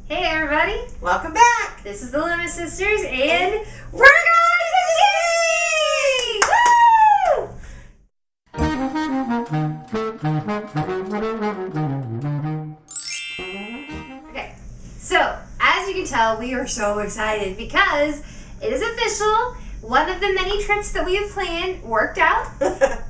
Hey everybody! Welcome back! This is the Lemon Sisters and we're going to Disney! Woo! Okay, so as you can tell, we are so excited because it is official. One of the many trips that we have planned worked out.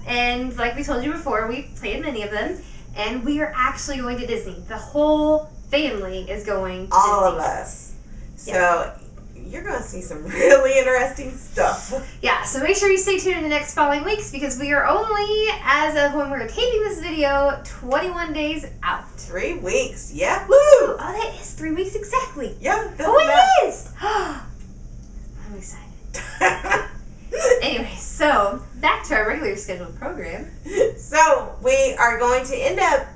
And like we told you before, we planned many of them. And we are actually going to Disney. The whole family is going to All Disney. of us. So you're going to see some really interesting stuff. Yeah, so make sure you stay tuned in the next following weeks because we are only, as of when we're taping this video, 21 days out. 3 weeks. Yeah. Woo! Oh, that is 3 weeks exactly. Yeah. It is! I'm excited. Anyway, so back to our regular scheduled program. So we are going to end up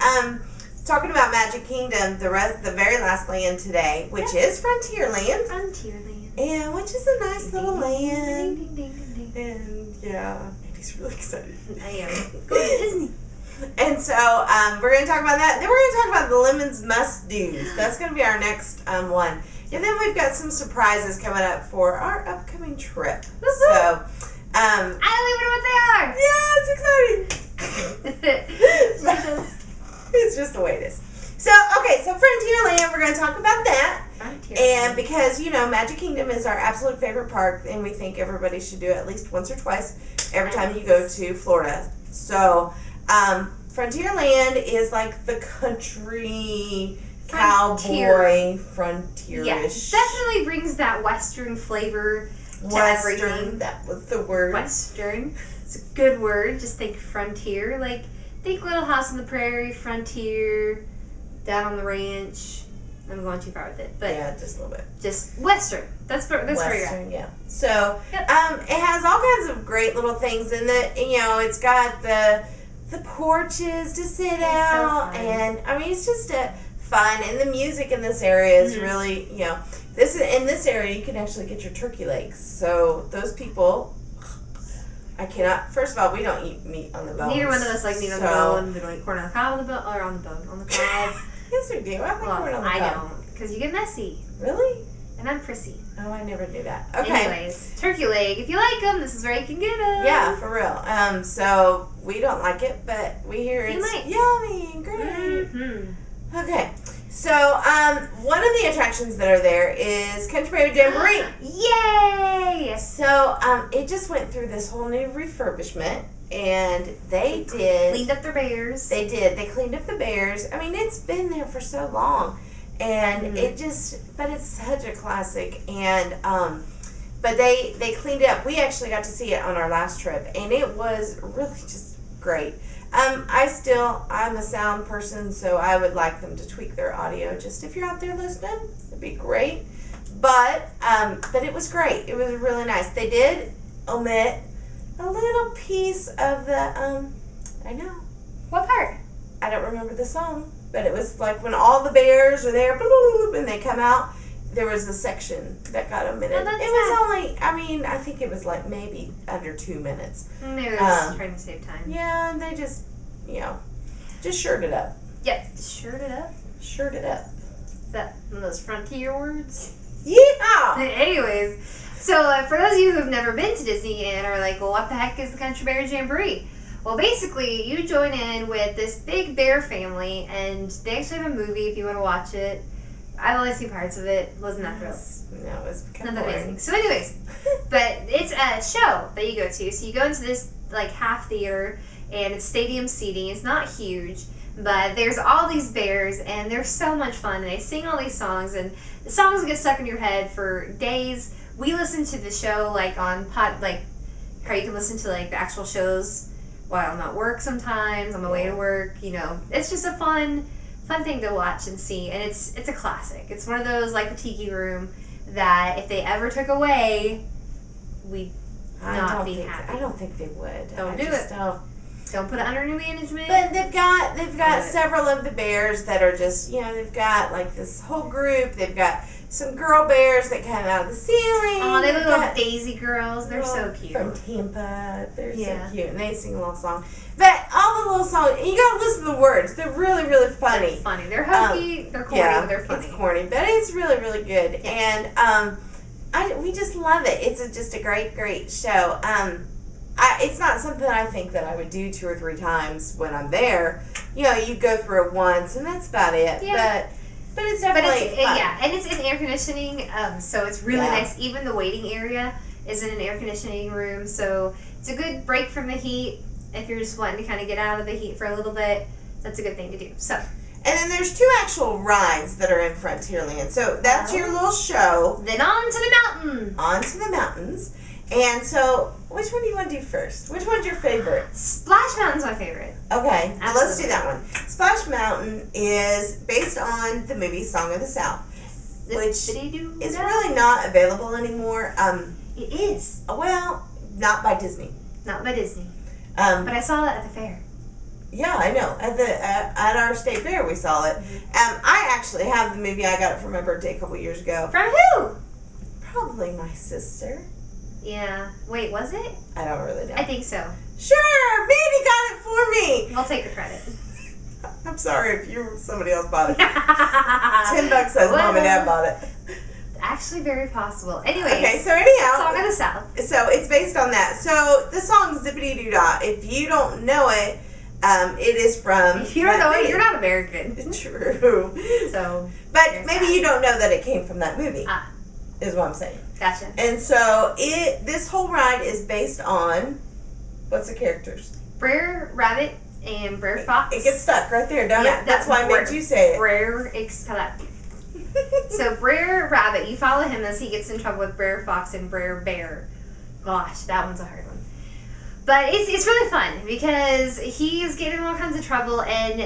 talking about Magic Kingdom, the very last land today, which is Frontierland. Frontierland. And which is a nice little land. Ding, ding, ding, ding. And yeah, Andy's really excited. I am. Going to Disney. And so we're going to talk about that. Then we're going to talk about the Lemons must-dos. That's going to be our next one. And then we've got some surprises coming up for our upcoming trip. So, I don't even know what they are. Yeah, it's exciting. It's just the way it is. So, okay, so Frontierland, we're going to talk about that. And because, you know, Magic Kingdom is our absolute favorite park, and we think everybody should do it at least once or twice every time you go to Florida. So, Frontierland is like the country cowboy frontier-ish. Yeah, definitely brings that Western flavor to everything. That was the word. Western. It's a good word. Just think frontier. Like, think Little House on the Prairie, Frontier, Down on the Ranch. I'm going too far with it, but yeah, just a little bit. Just Western. That's where you're at. Yeah. So, yep. It has all kinds of great little things in it. You know, it's got the porches to sit out, so and I mean, it's just fun. And the music in this area is really, you know, in this area you can actually get your turkey legs. So those people, I cannot. First of all, we don't eat meat on the bone. Neither one of us like meat on the bone. We don't eat corn on the cob on the bone, or on the bone on the cob. Yes, we do. I like corn on the cob. I don't, because you get messy. Really? And I'm prissy. Oh, I never knew that. Okay. Anyways, turkey leg. If you like them, this is where you can get them. Yeah, for real. So we don't like it, but we hear it's yummy and great. Mm-hmm. Okay. So one of the attractions that are there is Country Bear Jamboree. Yay! So it just went through this whole new refurbishment, and they cleaned up their bears. They did. They cleaned up the bears. I mean, it's been there for so long. And but it's such a classic, and but they cleaned it up. We actually got to see it on our last trip, and it was really just great. I'm a sound person, so I would like them to tweak their audio. Just if you're out there listening, it'd be great. But it was great. It was really nice. They did omit a little piece of the I know. What part? I don't remember the song. But it was like when all the bears are there, and they come out, there was a section that got omitted. Oh, it was only, I mean, I think it was like maybe under 2 minutes. Maybe they're just trying to save time. Yeah, and they just, you know, just shirt it up. Yep, shirt it up. Shirt it up. Is that one of those frontier words? Yeah! Anyways, so for those of you who have never been to Disney and are like, well, what the heck is the Country Bear Jamboree? Well, basically, you join in with this big bear family, and they actually have a movie if you want to watch it. I've only seen parts of it. Wasn't that thrilled? No, it was kind not of that amazing. So anyways, but it's a show that you go to. So you go into this like half theater, and it's stadium seating. It's not huge, but there's all these bears, and they're so much fun. And they sing all these songs, and the songs get stuck in your head for days. We listen to the show like on how you can listen to like the actual shows while I'm at work sometimes, on my way to work, you know. It's just a fun thing to watch and see, and it's a classic. It's one of those, like the Tiki Room, that if they ever took away, we'd not be happy. I don't think they would. Don't do it. Don't put it under new management. But they've got several of the bears that are just, you know, they've got like this whole group. They've got some girl bears that come out of the ceiling. Oh, they look like Daisy girls. They're so cute. From Tampa. They're so cute. And they sing a little song. But all the little song, and you gotta listen to the words. They're really, really funny. They're funny. They're hokey. They're corny, but they're funny. It's corny, but it's really, really good. Yeah. And we just love it. It's just a great, great show. It's not something I think that I would do 2 or 3 times when I'm there. You know, you go through it once, and that's about it. Yeah. But it's definitely fun. Yeah, and it's in air conditioning, so it's really nice. Even the waiting area is in an air conditioning room, so it's a good break from the heat. If you're just wanting to kind of get out of the heat for a little bit, that's a good thing to do. So. And then there's 2 actual rides that are in Frontierland. So that's your little show. Then on to the mountain. On to the mountains. And so, which one do you want to do first? Which one's your favorite? Splash Mountain's my favorite. Okay, Absolutely. Let's do that one. Splash Mountain is based on the movie Song of the South, which is really not available anymore. It is. Well, not by Disney. Not by Disney. But I saw it at the fair. Yeah, I know. At our state fair, we saw it. I actually have the movie. I got it for my birthday a couple years ago. From who? Probably my sister. Yeah. Wait, was it? I don't really know. I think so. Sure, Mandy got it for me. I'll take the credit. I'm sorry if somebody else bought it. $10 says Mom and Dad bought it. Actually, very possible. Anyways. Okay, so anyhow. Song of the South. So it's based on that. So the song Zippity Doo Dah. If you don't know it, it is from. If you don't know it, you're not American. True. So. But maybe you don't know that it came from that movie. Ah. Is what I'm saying. Gotcha. And so this whole ride is based on, what's the characters? Brer Rabbit and Brer Fox. It gets stuck right there, don't it? That's why I made you say it. Brer So Brer Rabbit, you follow him as he gets in trouble with Brer Fox and Brer Bear. Gosh, that one's a hard one. But it's really fun because he is getting in all kinds of trouble, and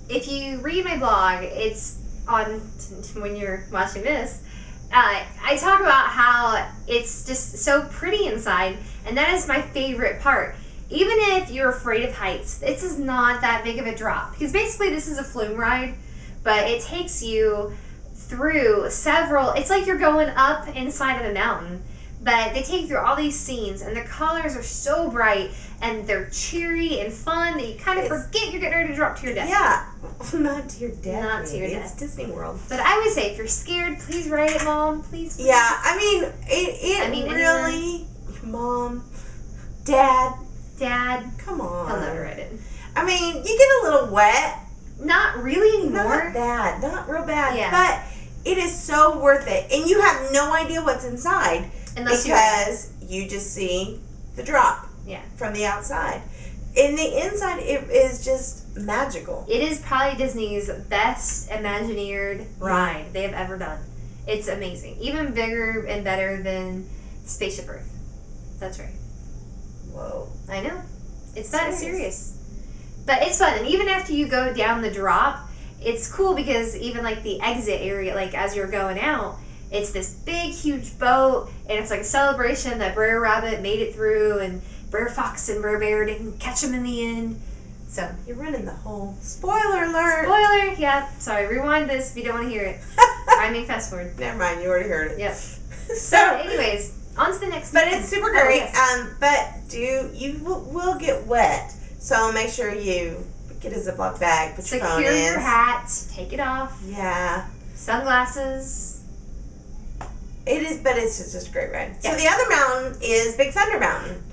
if you read my blog, it's on when you're watching this. I talk about how it's just so pretty inside, and that is my favorite part. Even if you're afraid of heights, this is not that big of a drop. Because basically this is a flume ride, but it takes you through several, it's like you're going up inside of a mountain, but they take you through all these scenes, and the colors are so bright, and they're cheery and fun that you kind of forget you're getting ready to drop to your death. Yeah, not to your death. Not to your death. It's Disney World. But I would say, if you're scared, please write it, Mom. Please. Yeah, I mean, it really, Mom, Dad, come on. He'll never write it. I mean, you get a little wet. Not really anymore. Not bad. Not real bad. Yeah. But it is so worth it. And you have no idea what's inside. Because you just see the drop from the outside. And the inside, it is just magical. It is probably Disney's best Imagineered ride they have ever done. It's amazing. Even bigger and better than Spaceship Earth. That's right. Whoa. I know. It's that serious. But it's fun. And even after you go down the drop, it's cool because even like the exit area, like as you're going out, it's this big, huge boat, and it's like a celebration that Brer Rabbit made it through, and Brer Fox and Brer Bear didn't catch him in the end. So you're running the whole spoiler alert. Spoiler, yeah. Sorry, rewind this if you don't want to hear it. I mean, fast forward. Never mind, you already heard it. Yep. So, anyways, on to the next. But it's super great. But you will get wet, so make sure you get a Ziploc bag, put your phone in. Secure your hat. Take it off. Yeah. Sunglasses. It is, but it's just a great ride. Yeah. So the other mountain is Big Thunder Mountain.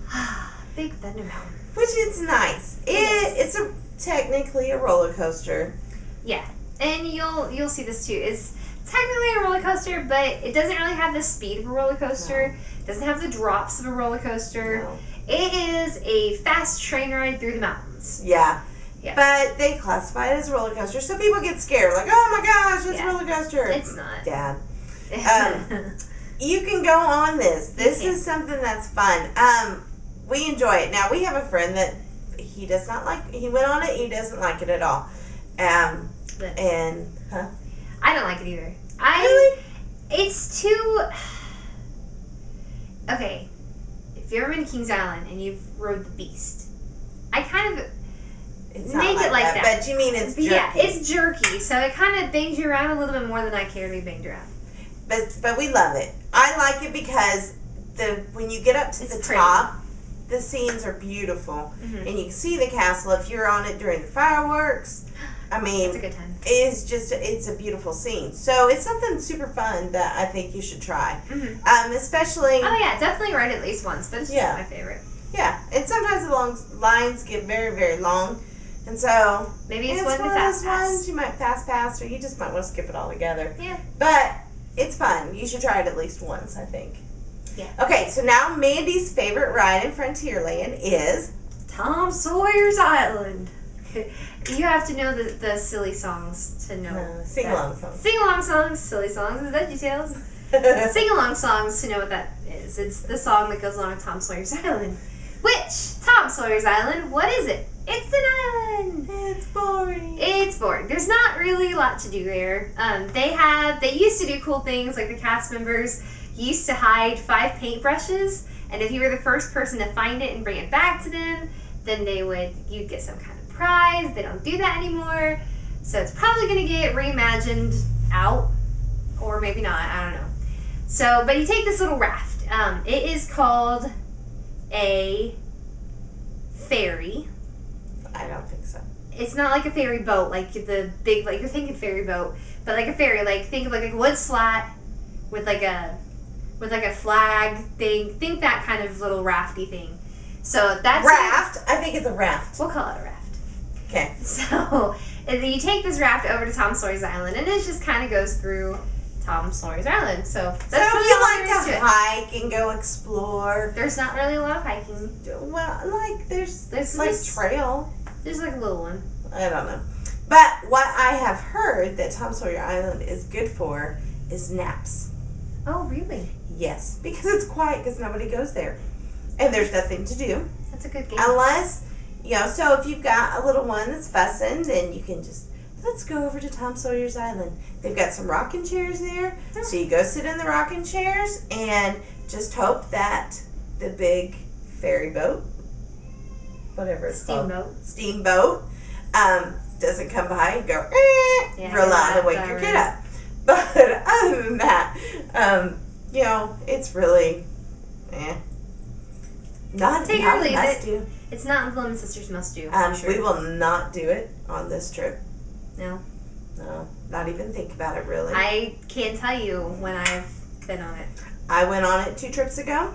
Big Thunder Mountain. Which is nice. It's technically a roller coaster. Yeah, and you'll see this too. It's technically a roller coaster, but it doesn't really have the speed of a roller coaster. No. It doesn't have the drops of a roller coaster. No. It is a fast train ride through the mountains. Yeah. Yeah. But they classify it as a roller coaster, so people get scared. Like, oh my gosh, it's a roller coaster. It's not. Dad. You can go on this. This is something that's fun. We enjoy it. Now, we have a friend that he does not like. He went on it. He doesn't like it at all. I don't like it either. Really? It's too... Okay. If you've ever been to Kings Island and you've rode the Beast, I kind of... It's make it like that. But you mean it's jerky. Yeah, it's jerky. So it kind of bangs you around a little bit more than I care to be banged around. But we love it. I like it because when you get up to the top, the scenes are beautiful, and you can see the castle if you're on it during the fireworks. I mean, it's a good time. It's a beautiful scene. So it's something super fun that I think you should try. Especially. Oh yeah, definitely ride it at least once, but it's just my favorite. Yeah, and sometimes the lines get very, very long, and so maybe it's one of those ones you might fast pass, or you just might want to skip it altogether. Yeah. But it's fun. You should try it at least once, I think. Yeah. Okay, so now Mandy's favorite ride in Frontierland is Tom Sawyer's Island. You have to know the silly songs to know. Sing-along songs. Sing-along songs, silly songs, and VeggieTales. Sing-along songs to know what that is. It's the song that goes along with Tom Sawyer's Island. Which, Tom Sawyer's Island, what is it? It's an island. It's boring. It's boring. There's not really a lot to do there. They used to do cool things, like the cast members used to hide 5 paintbrushes, and if you were the first person to find it and bring it back to them, then you'd get some kind of prize. They don't do that anymore, so it's probably going to get reimagined out, or maybe not, I don't know. So, but you take this little raft. It is called a ferry. I don't think so. It's not like a ferry boat, like the big, like you're thinking ferry boat, but like a ferry, like think of like a wood slat with like a flag thing. Think that kind of little rafty thing. So that's raft. I think it's a raft. We'll call it a raft. Okay. So and then you take this raft over to Tom Sawyer's Island, and it just kind of goes through Tom Sawyer's Island. So that's if you like to hike and go explore. There's not really a lot of hiking. Well, like there's like trail. There's like a little one. I don't know. But what I have heard that Tom Sawyer Island is good for is naps. Oh, really? Yes, because it's quiet because nobody goes there. And there's nothing to do. That's a good game. Unless, so if you've got a little one that's fussing, then you can just, let's go over to Tom Sawyer's Island. They've got some rocking chairs there. So you go sit in the rocking chairs and just hope that the big ferry boat, whatever it's called, steamboat, doesn't come by and go real loud and wake your kid up. But other than that, it's really not take or leave must do. It's not Lemon Sisters must do. Sure. We will not do it on this trip. No, not even think about it really. I can't tell you when I've been on it. I went on it 2 trips ago,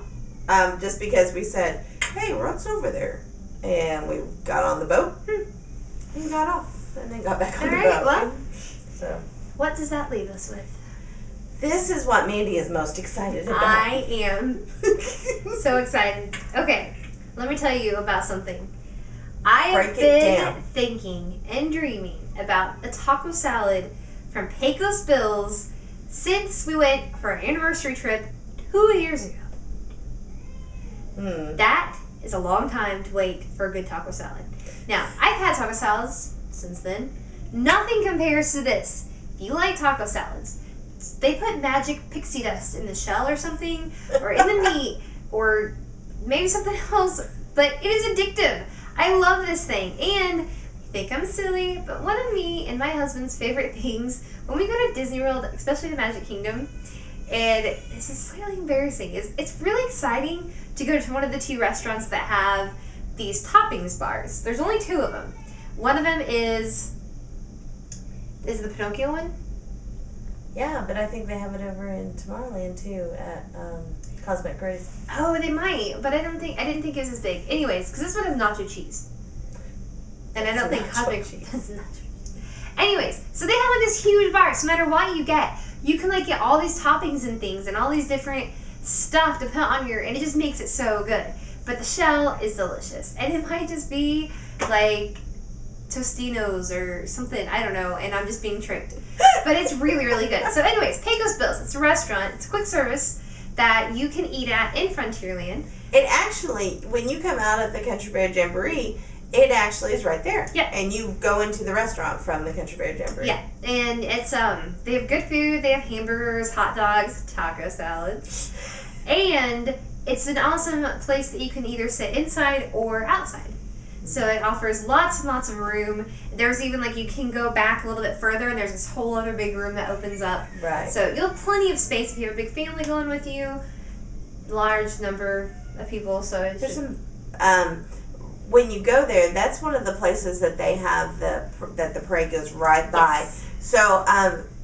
just because we said, hey, what's over there? And we got on the boat and got off and then got back on the boat. Well, so what does that leave us with? This is what Mandy is most excited about. I am so excited. Okay, let me tell you about something. I have been thinking and dreaming about a taco salad from Pecos Bill's since we went for our anniversary trip 2 years ago. That is a long time to wait for a good taco salad. Now, I've had taco salads since then. Nothing compares to this. If you like taco salads, they put magic pixie dust in the shell or something, or in the meat, or maybe something else, but it is addictive. I love this thing, and you think I'm silly, but one of me and my husband's favorite things when we go to Disney World, especially the Magic Kingdom, and this is slightly embarrassing, it's really exciting to go to one of the 2 restaurants that have these toppings bars. There's only 2 of them. One of them is the Pinocchio one? Yeah, but I think they have it over in Tomorrowland too at Cosmic Grace. Oh, they might, but I didn't think it was as big. Anyways, because this one has nacho cheese, and I don't think Cosmic cheese has nacho cheese. Anyways, so they have like this huge bar. So no matter what you can like get all these toppings and things and all these different stuff to put on and it just makes it so good. But the shell is delicious, and it might just be like Tostinos or something, I don't know, and I'm just being tricked. But it's really, really good. So anyways, Pecos Bill's, it's a restaurant, it's a quick service that you can eat at in Frontierland. It actually, when you come out of the Country Bear Jamboree, it actually is right there. Yeah. And you go into the restaurant from the Country Bear Jamboree. Yeah, and it's they have good food, they have hamburgers, hot dogs, taco salads, and it's an awesome place that you can either sit inside or outside. So it offers lots and lots of room. There's even you can go back a little bit further and there's this whole other big room that opens up. Right. So you'll have plenty of space if you have a big family going with you, large number of people. So it's there's some when you go there, that's one of the places that they have that the parade goes right by. Yes. So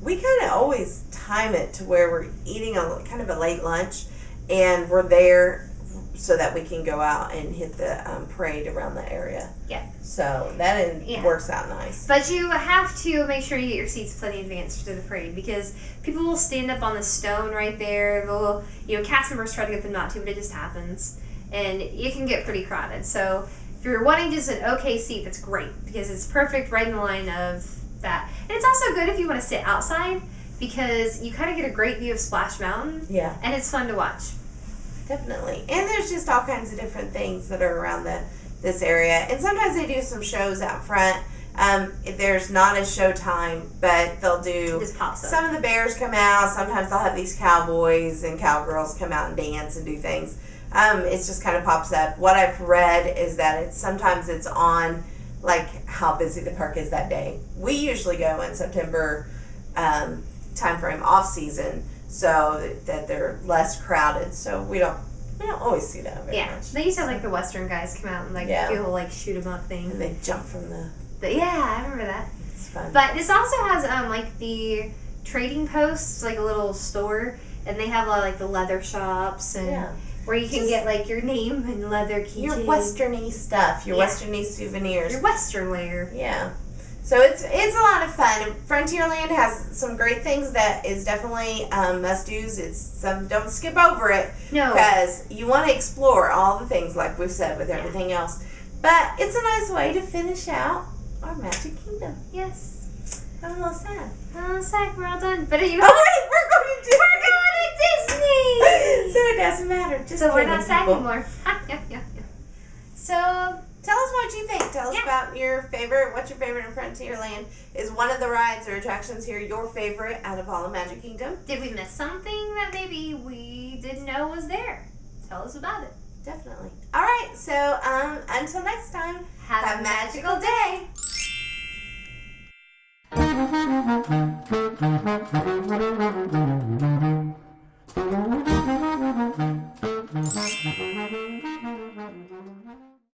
we kind of always time it to where we're eating a kind of a late lunch, and we're there so that we can go out and hit the parade around the area. Yeah. So that works out nice. But you have to make sure you get your seats plenty in advance to the parade, because people will stand up on the stone right there. They'll, cast members try to get them not to, but it just happens. And it can get pretty crowded. So if you're wanting just an okay seat, that's great, because it's perfect right in the line of that. And it's also good if you want to sit outside, because you kind of get a great view of Splash Mountain. Yeah. And it's fun to watch. Definitely. And there's just all kinds of different things that are around this area. And sometimes they do some shows out front. There's not a showtime, but they'll do... Just pops up. Some of the bears come out. Sometimes they'll have these cowboys and cowgirls come out and dance and do things. It just kind of pops up. What I've read is that sometimes it's on, like, how busy the park is that day. We usually go in September time frame, off season, so that they're less crowded. So we don't always see that very much. They used to have, like, the Western guys come out and, like, do a little, like, shoot 'em up thing. And they jump from the... I remember that. It's fun. But this also has, like, the trading posts, like a little store, and they have a lot of, like, the leather shops and... Where you can get, like, your name and leather keychains. Your Western-y stuff. Your Western-y souvenirs. Your Western wear. Yeah. So it's a lot of fun. Frontierland has some great things that is definitely must-dos. Don't skip over it. No. Because you want to explore all the things, like we've said, with everything else. But it's a nice way to finish out our Magic Kingdom. Yes. I'm a little sad. We're all done. But you know wait, we're going to Disney! So it doesn't matter. Just so we're not sad anymore. Yeah. So tell us what you think. Tell us about your favorite. What's your favorite in Frontierland? Is one of the rides or attractions here your favorite out of all of Magic Kingdom? Did we miss something that maybe we didn't know was there? Tell us about it. Definitely. All right. So until next time, have a magical day. Thank you.